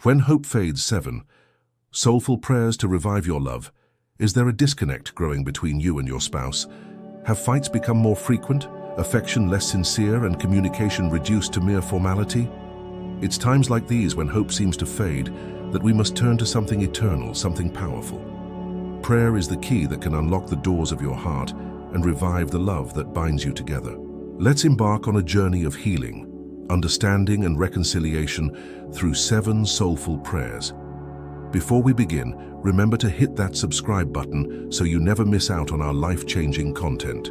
When hope fades, 7. Soulful prayers to revive your love. Is there a disconnect growing between you and your spouse? Have fights become more frequent, affection less sincere, and communication reduced to mere formality? It's times like these when hope seems to fade that we must turn to something eternal, something powerful. Prayer is the key that can unlock the doors of your heart and revive the love that binds you together. Let's embark on a journey of healing, understanding, and reconciliation through 7 soulful prayers. Before we begin, remember to hit that subscribe button so you never miss out on our life-changing content.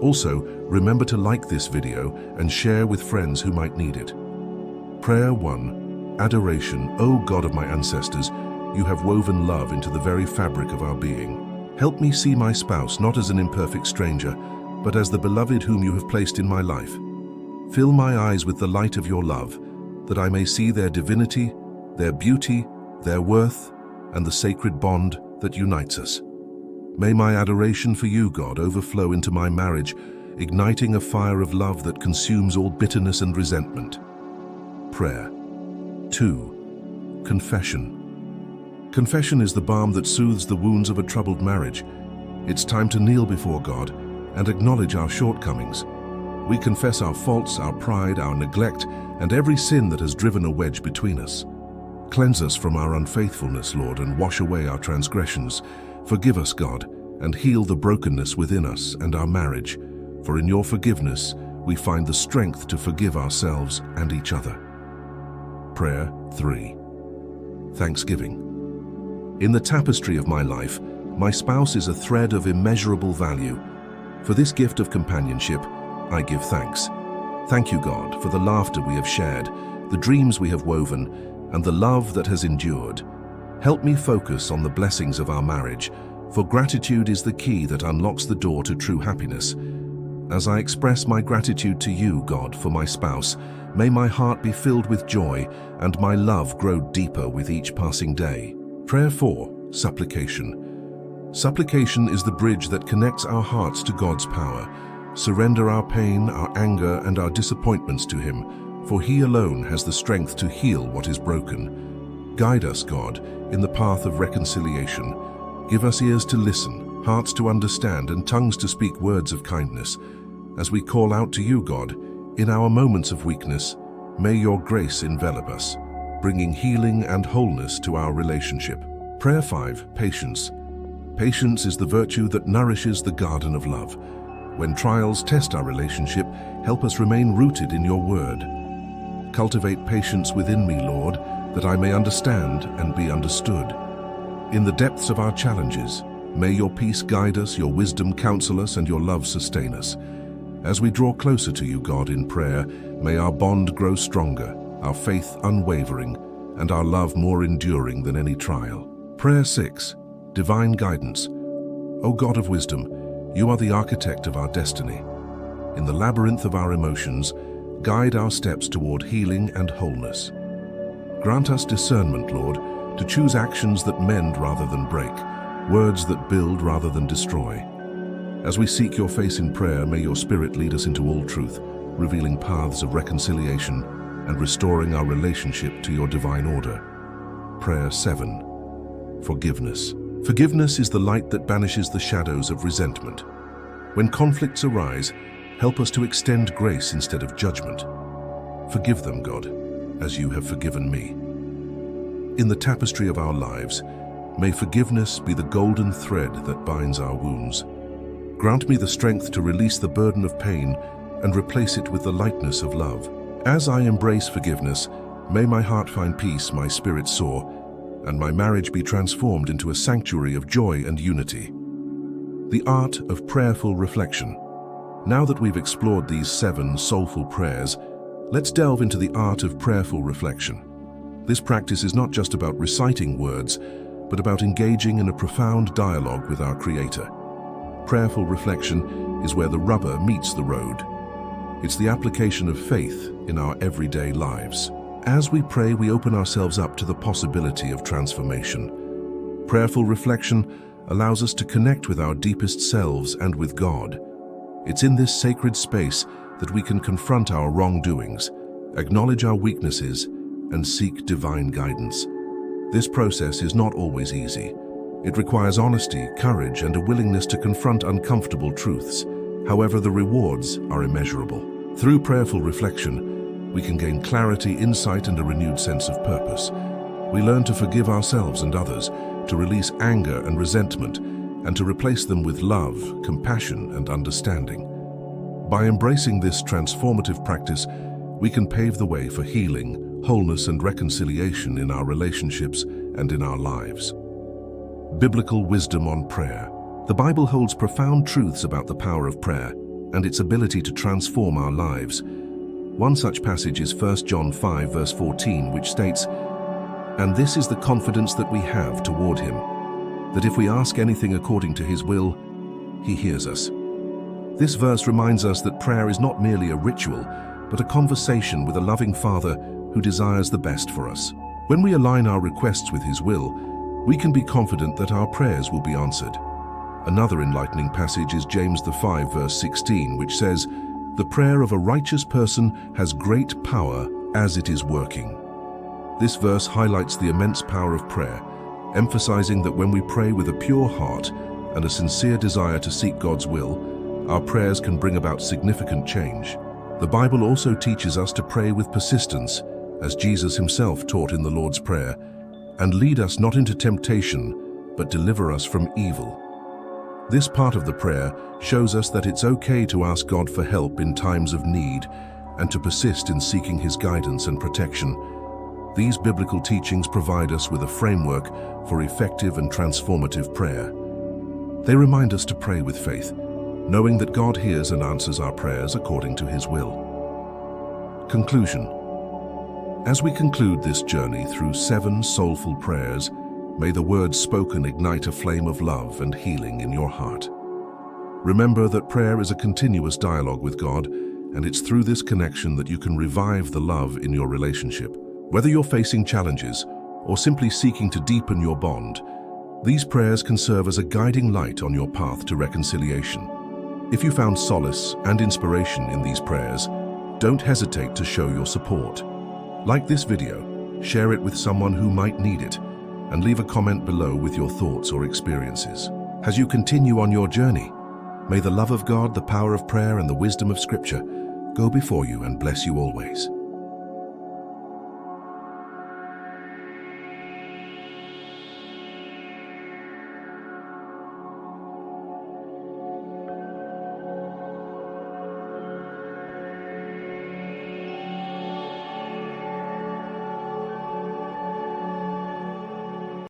Also, remember to like this video and share with friends who might need it. Prayer 1. Adoration. O God of my ancestors, you have woven love into the very fabric of our being. Help me see my spouse not as an imperfect stranger, but as the beloved whom you have placed in my life. Fill my eyes with the light of your love, that I may see their divinity, their beauty, their worth, and the sacred bond that unites us. May my adoration for you, God, overflow into my marriage, igniting a fire of love that consumes all bitterness and resentment. Prayer 2. Confession. Confession is the balm that soothes the wounds of a troubled marriage. It's time to kneel before God and acknowledge our shortcomings. We confess our faults, our pride, our neglect, and every sin that has driven a wedge between us. Cleanse us from our unfaithfulness, Lord, and wash away our transgressions. Forgive us, God, and heal the brokenness within us and our marriage, for in your forgiveness we find the strength to forgive ourselves and each other. Prayer 3. Thanksgiving. In the tapestry of my life, my spouse is a thread of immeasurable value. For this gift of companionship, I give thanks. Thank you, God, for the laughter we have shared, the dreams we have woven, and the love that has endured. Help me focus on the blessings of our marriage, for gratitude is the key that unlocks the door to true happiness. As I express my gratitude to you, God, for my spouse, may my heart be filled with joy and my love grow deeper with each passing day. Prayer 4. Supplication. Supplication is the bridge that connects our hearts to God's power. Surrender our pain, our anger, and our disappointments to Him, for He alone has the strength to heal what is broken. Guide us, God, in the path of reconciliation. Give us ears to listen, hearts to understand, and tongues to speak words of kindness. As we call out to you, God, in our moments of weakness, may your grace envelop us, bringing healing and wholeness to our relationship. Prayer 5. Patience. Patience is the virtue that nourishes the garden of love. When trials test our relationship, help us remain rooted in your word. Cultivate patience within me, Lord, that I may understand and be understood. In the depths of our challenges, may your peace guide us, your wisdom counsel us, and your love sustain us. As we draw closer to you, God, in prayer, may our bond grow stronger, our faith unwavering, and our love more enduring than any trial. Prayer 6. Divine guidance. O God of wisdom, you are the architect of our destiny. In the labyrinth of our emotions, guide our steps toward healing and wholeness. Grant us discernment, Lord, to choose actions that mend rather than break, words that build rather than destroy. As we seek your face in prayer, may your Spirit lead us into all truth, revealing paths of reconciliation and restoring our relationship to your divine order. Prayer 7. Forgiveness. Forgiveness is the light that banishes the shadows of resentment. When conflicts arise, help us to extend grace instead of judgment. Forgive them, God, as you have forgiven me. In the tapestry of our lives, may forgiveness be the golden thread that binds our wounds. Grant me the strength to release the burden of pain and replace it with the lightness of love. As I embrace forgiveness, may my heart find peace, my spirit soar, and my marriage be transformed into a sanctuary of joy and unity. The art of prayerful reflection. Now that we've explored these 7 soulful prayers, let's delve into the art of prayerful reflection. This practice is not just about reciting words, but about engaging in a profound dialogue with our Creator. Prayerful reflection is where the rubber meets the road. It's the application of faith in our everyday lives. As we pray, we open ourselves up to the possibility of transformation. Prayerful reflection allows us to connect with our deepest selves and with God. It's in this sacred space that we can confront our wrongdoings, acknowledge our weaknesses, and seek divine guidance. This process is not always easy. It requires honesty, courage, and a willingness to confront uncomfortable truths. However, the rewards are immeasurable. Through prayerful reflection, we can gain clarity, insight, and a renewed sense of purpose. We learn to forgive ourselves and others, to release anger and resentment, and to replace them with love, compassion, and understanding. By embracing this transformative practice, we can pave the way for healing, wholeness, and reconciliation in our relationships and in our lives. Biblical wisdom on prayer. The Bible holds profound truths about the power of prayer and its ability to transform our lives. One such passage is 1 John 5, verse 14, which states, "And this is the confidence that we have toward him, that if we ask anything according to his will, he hears us." This verse reminds us that prayer is not merely a ritual, but a conversation with a loving Father who desires the best for us. When we align our requests with his will, we can be confident that our prayers will be answered. Another enlightening passage is James 5, verse 16, which says, "The prayer of a righteous person has great power as it is working." This verse highlights the immense power of prayer, emphasizing that when we pray with a pure heart and a sincere desire to seek God's will, our prayers can bring about significant change. The Bible also teaches us to pray with persistence, as Jesus himself taught in the Lord's Prayer, "And lead us not into temptation, but deliver us from evil." This part of the prayer shows us that it's okay to ask God for help in times of need and to persist in seeking his guidance and protection. These biblical teachings provide us with a framework for effective and transformative prayer. They remind us to pray with faith, knowing that God hears and answers our prayers according to his will. Conclusion. As we conclude this journey through 7 soulful prayers, may the words spoken ignite a flame of love and healing in your heart. Remember that prayer is a continuous dialogue with God, and it's through this connection that you can revive the love in your relationship. Whether you're facing challenges or simply seeking to deepen your bond, these prayers can serve as a guiding light on your path to reconciliation. If you found solace and inspiration in these prayers, don't hesitate to show your support. Like this video, share it with someone who might need it, and leave a comment below with your thoughts or experiences. As you continue on your journey, may the love of God, the power of prayer, and the wisdom of Scripture go before you and bless you always.